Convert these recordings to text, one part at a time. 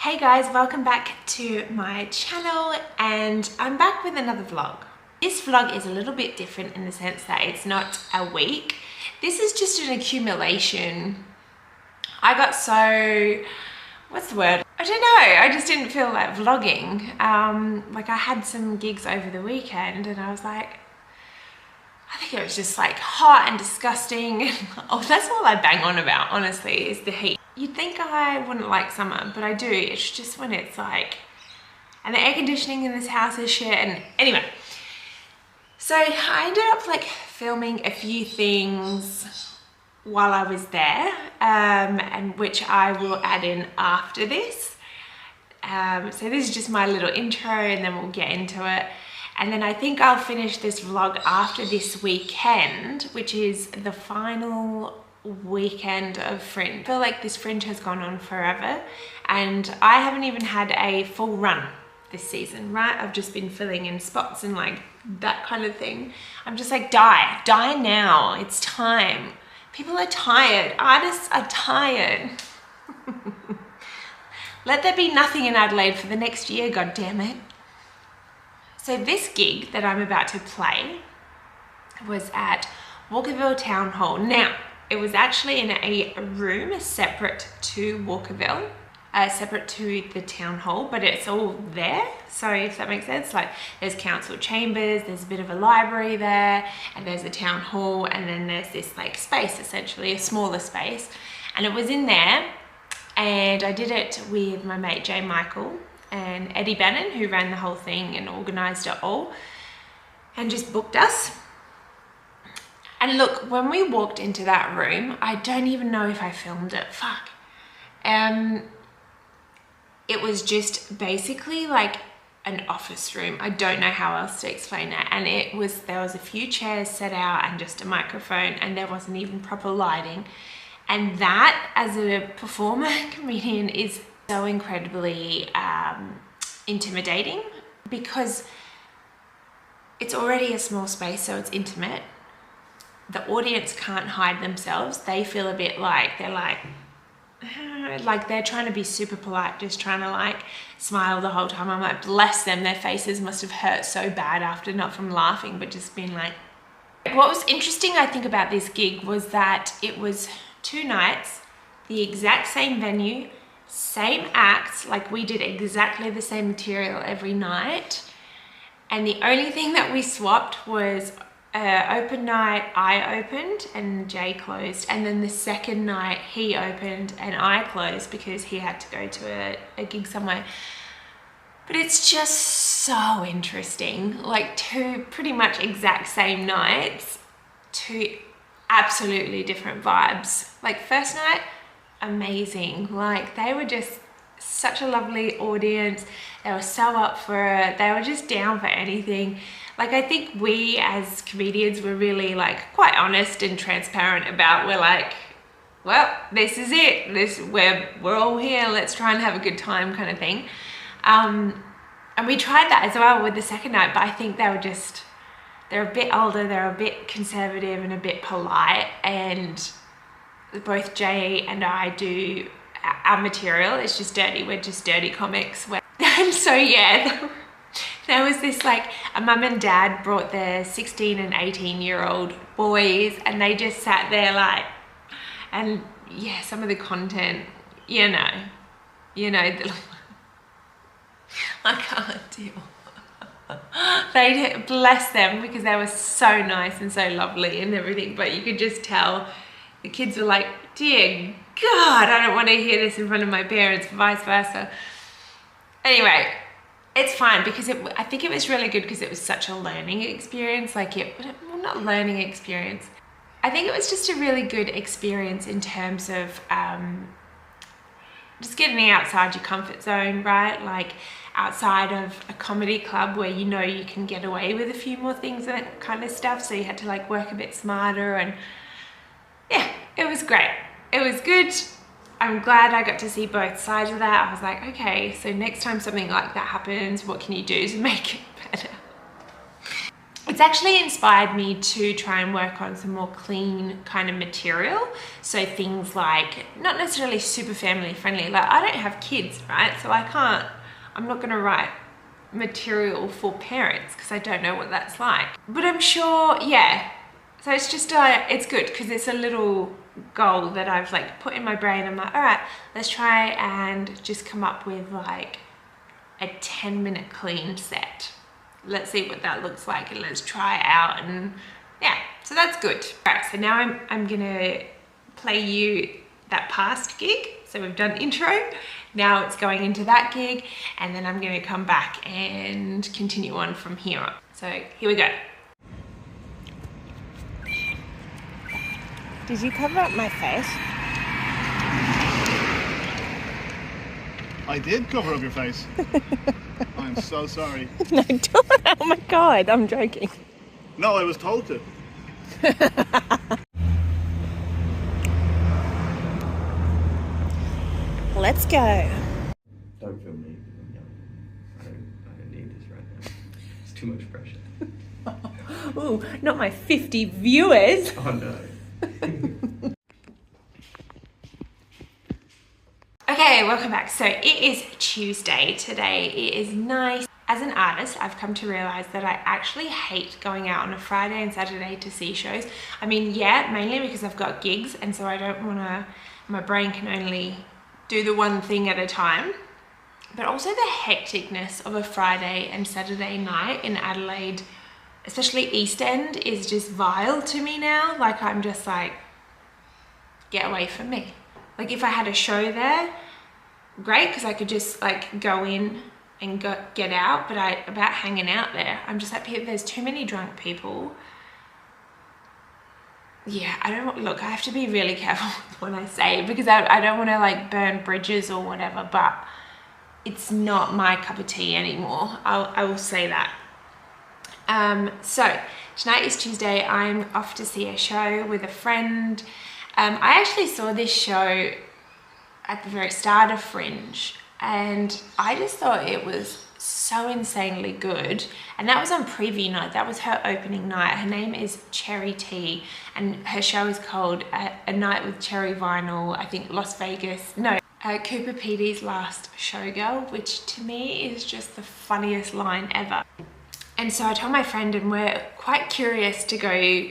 Hey guys, welcome back to my channel and I'm back with another vlog. This vlog is a little bit different in the sense that it's not a week. This is just an accumulation. I got so, what's the word? I don't know, I just didn't feel like vlogging. Like I had some gigs over the weekend and I was like, I think it was just like hot and disgusting. Oh, that's all I bang on about, honestly, is the heat. You'd think I wouldn't like summer, but I do. It's just when it's like, and the air conditioning in this house is shit. And anyway, so I ended up like filming a few things while I was there, and which I will add in after this. So this is just my little intro and then we'll get into it. And then I think I'll finish this vlog after this weekend, which is the final weekend of Fringe. I feel like this Fringe has gone on forever and I haven't even had a full run this season, right? I've just been filling in spots and like that kind of thing. I'm just like, die now, it's time. People are tired, artists are tired. Let there be nothing in Adelaide for the next year, god damn it. So this gig that I'm about to play was at Walkerville Town Hall. Now, it was actually in a room separate to Walkerville, separate to the town hall, but it's all there. So if that makes sense, like there's council chambers, there's a bit of a library there, and there's a town hall, and then there's this like space, essentially a smaller space. And it was in there, and I did it with my mate Jay Michael and Eddie Bannon, who ran the whole thing and organized it all and just booked us. And look, when we walked into that room, I don't even know if I filmed it, fuck. It was just basically like an office room. I don't know how else to explain it. And there was a few chairs set out and just a microphone, and there wasn't even proper lighting. And that, as a performer, comedian, is so incredibly intimidating because it's already a small space, so it's intimate. The audience can't hide themselves. They feel a bit like they're like they're trying to be super polite, just trying to like smile the whole time. I'm like, bless them, their faces must have hurt so bad after, not from laughing, but just being like. What was interesting, I think, about this gig was that it was 2 nights, the exact same venue, same acts, like we did exactly the same material every night. And the only thing that we swapped was open night, I opened and Jay closed. And then the second night he opened and I closed because he had to go to a gig somewhere. But it's just so interesting, like 2 pretty much exact same nights, 2 absolutely different vibes. Like first night, amazing. Like they were just such a lovely audience. They were so up for it. They were just down for anything. Like I think we as comedians were really like quite honest and transparent about, we're like, well, this is it. We're all here. Let's try and have a good time kind of thing. And we tried that as well with the second night, but I think they're a bit older, they're a bit conservative and a bit polite, and both Jay and I do our material. It's just dirty. We're just dirty comics. And so yeah, there was this like, a mum and dad brought their 16 and 18-year-old boys and they just sat there like, and yeah, some of the content, you know, I can't deal. They, bless them, because they were so nice and so lovely and everything, but you could just tell the kids were like, dear God, I don't want to hear this in front of my parents, vice versa. Anyway, it's fine because I think it was really good because it was such a learning experience. Like well, not learning experience. I think it was just a really good experience in terms of just getting outside your comfort zone, right? Like outside of a comedy club where you know you can get away with a few more things and that kind of stuff. So you had to like work a bit smarter, and yeah, it was great. It was good. I'm glad I got to see both sides of that. I was like, okay, so next time something like that happens, what can you do to make it better? It's actually inspired me to try and work on some more clean kind of material. So things like, not necessarily super family friendly, like I don't have kids, right? So I'm not gonna write material for parents because I don't know what that's like. But I'm sure, yeah. So it's just, it's good because it's a little goal that I've like put in my brain. I'm like, all right, let's try and just come up with like a 10-minute clean set. Let's see what that looks like and let's try it out, and yeah, so that's good. All right, so now I'm gonna play you that past gig. So we've done intro, now it's going into that gig, and then I'm gonna come back and continue on from here on. So here we go. Did you cover up my face? I did cover up your face. I'm so sorry. No, don't. Oh my God, I'm joking. No, I was told to. Let's go. Don't film me because I'm young. I don't need this right now. It's too much pressure. Ooh, not my 50 viewers. Oh no. Okay, welcome back. So it is Tuesday today. It is nice. As an artist, I've come to realize that I actually hate going out on a Friday and Saturday to see shows. I mean, yeah, mainly because I've got gigs, and so I don't want to, my brain can only do the one thing at a time. But also the hecticness of a Friday and Saturday night in Adelaide, especially East End, is just vile to me now. Like, I'm just like, get away from me. Like, if I had a show there, great, because I could just like go in and get out. But about hanging out there, I'm just like, there's too many drunk people. Yeah, I don't, look, I have to be really careful with what I say, because I don't want to like burn bridges or whatever, but it's not my cup of tea anymore. I will say that. So tonight is Tuesday. I'm off to see a show with a friend. I actually saw this show at the very start of Fringe, and I just thought it was so insanely good. And that was on preview night. That was her opening night. Her name is Cherry T, and her show is called A Night with Cherry Vinyl, I think Las Vegas. No, Cooper Petey's Last Showgirl, which to me is just the funniest line ever. And so I told my friend, and we're quite curious to go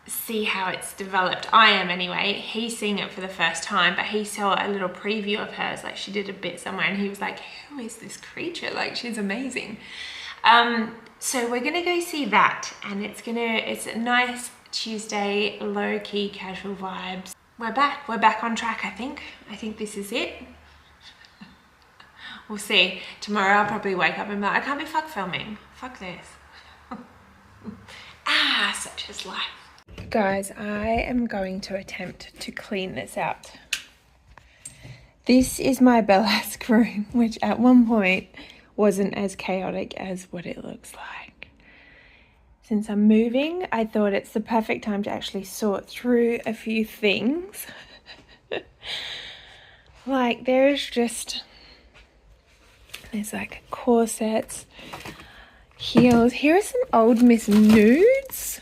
see how it's developed. I am anyway. He's seeing it for the first time, but he saw a little preview of hers, like she did a bit somewhere, and he was like, who is this creature? Like, she's amazing. So we're gonna go see that, and it's a nice Tuesday, low-key casual vibes. We're back on track. I think this is it. We'll see. Tomorrow I'll probably wake up and be like, I can't be fuck filming. Fuck this. Such is life. Guys, I am going to attempt to clean this out. This is my burlesque room, which at one point wasn't as chaotic as what it looks like. Since I'm moving, I thought it's the perfect time to actually sort through a few things. Like, there's like corsets, heels. Here are some old Miss Nudes.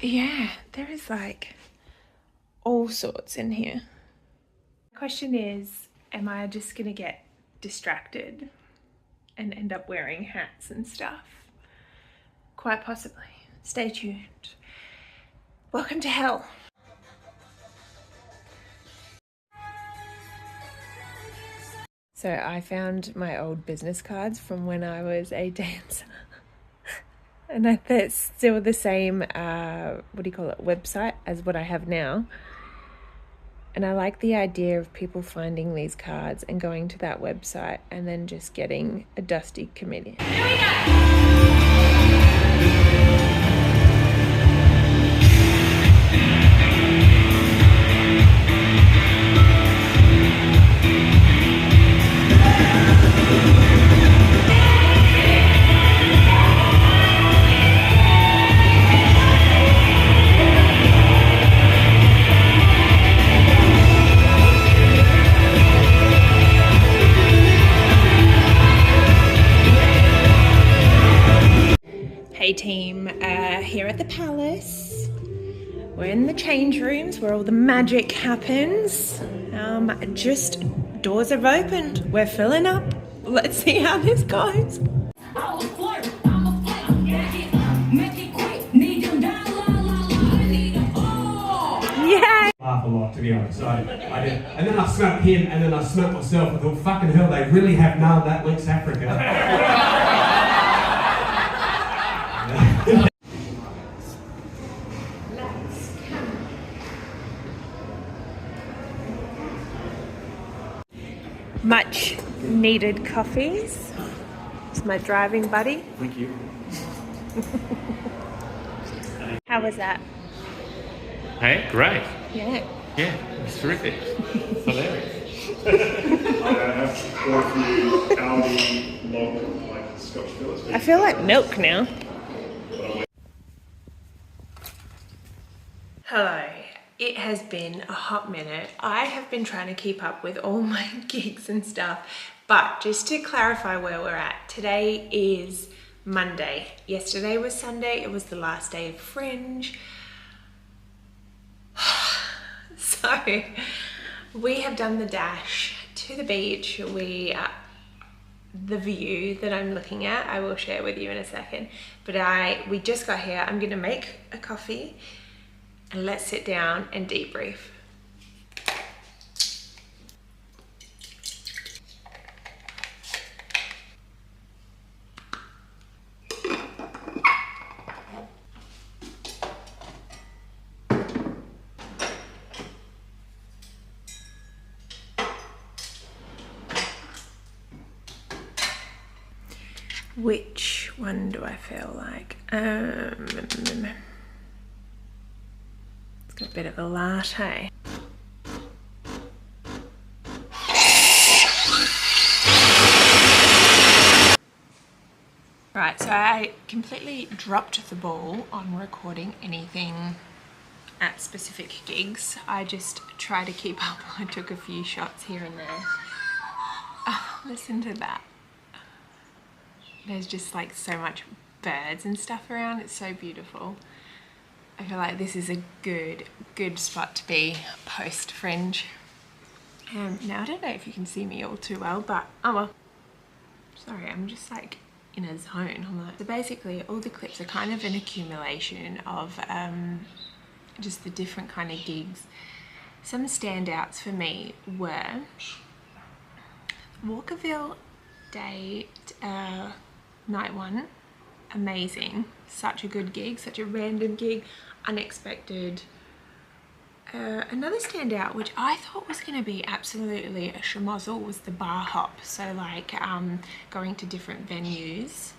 Yeah, there is like all sorts in here. The question is, am I just gonna get distracted and end up wearing hats and stuff? Quite possibly. Stay tuned. Welcome to hell. So I found my old business cards from when I was a dancer. And that's still the same, website as what I have now. And I like the idea of people finding these cards and going to that website and then just getting a dusty committee. Here we go! We're in the change rooms where all the magic happens. Just doors have opened. We're filling up. Let's see how this goes. Yay! Laugh a lot, to be honest. I did. And then I smelt him, and then I smelt myself. I thought, fucking hell, they really have nailed that West Africa. Much needed coffees. It's my driving buddy. Thank you. How was that? Hey, great. Yeah. Yeah, it's terrific. It's hilarious. I have bought a few Aldi log like Scotch fillers. I feel like milk now. Hello. It has been a hot minute. I have been trying to keep up with all my gigs and stuff, but just to clarify where we're at, today is Monday. Yesterday was Sunday. It was the last day of Fringe. So we have done the dash to the beach. The view that I'm looking at, I will share with you in a second, but we just got here. I'm gonna make a coffee and let's sit down and debrief. Which one do I feel like? It's got a bit of a latte. Right, so I completely dropped the ball on recording anything at specific gigs. I just try to keep up. I took a few shots here and there. Oh, listen to that. There's just like so much birds and stuff around. It's so beautiful. I feel like this is a good spot to be post Fringe. Now I don't know if you can see me all too well, but oh well. Sorry, I'm just like in a zone. So basically all the clips are kind of an accumulation of just the different kind of gigs. Some standouts for me were Walkerville Day, night one, amazing, such a good gig, such a random gig, unexpected. Another standout, which I thought was going to be absolutely a schmozzle, was the bar hop. So like going to different venues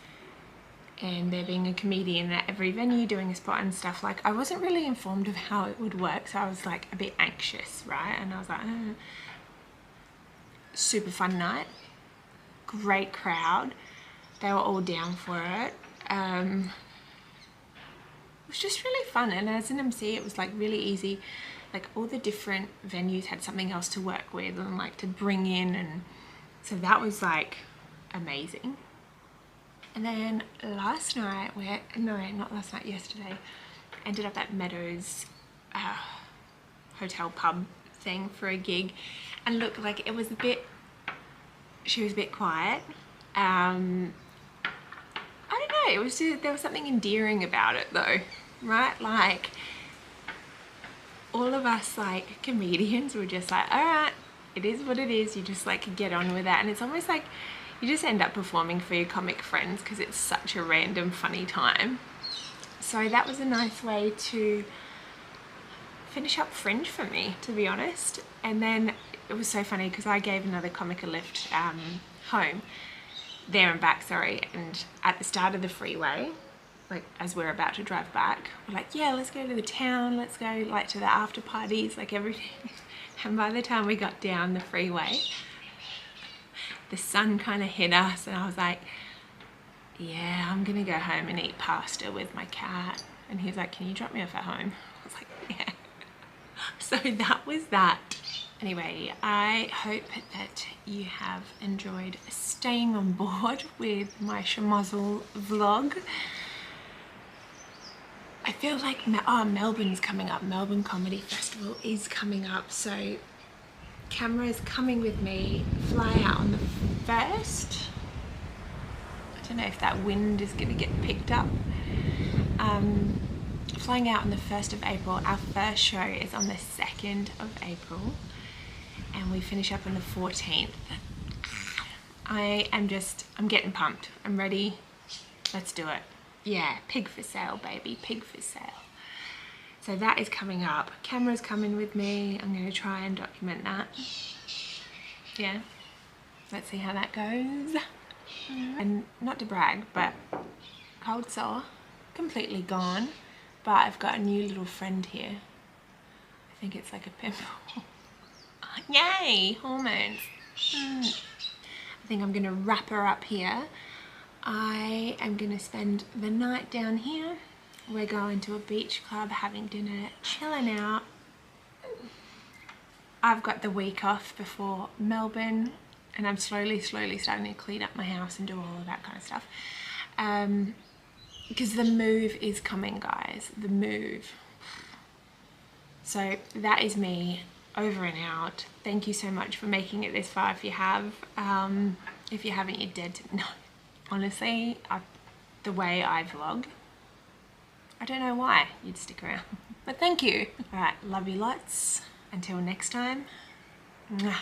and there being a comedian at every venue doing a spot and stuff. Like I wasn't really informed of how it would work, so I was like a bit anxious, right? And I was like, super fun night, great crowd. They were all down for it. It was just really fun, and as an MC it was like really easy. Like all the different venues had something else to work with and like to bring in, and so that was like amazing. And then last night, not last night, yesterday, ended up at Meadows hotel pub thing for a gig, and look, like it was a bit, she was a bit quiet. I don't know, it was just, there was something endearing about it though, right? Like all of us like comedians were just like, all right, it is what it is, you just like get on with that. And it's almost like you just end up performing for your comic friends because it's such a random funny time. So that was a nice way to finish up Fringe for me, to be honest. And then it was so funny because I gave another comic a lift home, there and back, sorry, and at the start of the freeway, like as we're about to drive back, we're like, yeah, let's go to the town, let's go like to the after parties, like everything. And by the time we got down the freeway, the sun kind of hit us, and I was like, yeah, I'm gonna go home and eat pasta with my cat. And he's like, can you drop me off at home? I was like, yeah. So that was that. Anyway, I hope that you have enjoyed staying on board with my schmozzle vlog. I feel like Melbourne's coming up. Melbourne Comedy Festival is coming up, so camera is coming with me. Fly out on the 1st. I don't know if that wind is going to get picked up. Flying out on the 1st of April. Our first show is on the 2nd of April, and we finish up on the 14th. I'm getting pumped. I'm ready. Let's do it. Yeah, pig for sale, baby, pig for sale. So that is coming up. Camera's coming with me. I'm going to try and document that. Yeah, let's see how that goes. And not to brag, but cold sore, completely gone. But I've got a new little friend here. I think it's like a pimple. Yay, hormones. I think I'm gonna wrap her up here. I am gonna spend the night down here. We're going to a beach club, having dinner, chilling out. I've got the week off before Melbourne, and I'm slowly starting to clean up my house and do all of that kind of stuff. Because the move is coming, guys, the move. So that is me, over and out. Thank you so much for making it this far. If you have, if you haven't, you're dead to, no, honestly, the way I vlog, I don't know why you'd stick around, but thank you. All right, love you lots. Until next time. Mwah.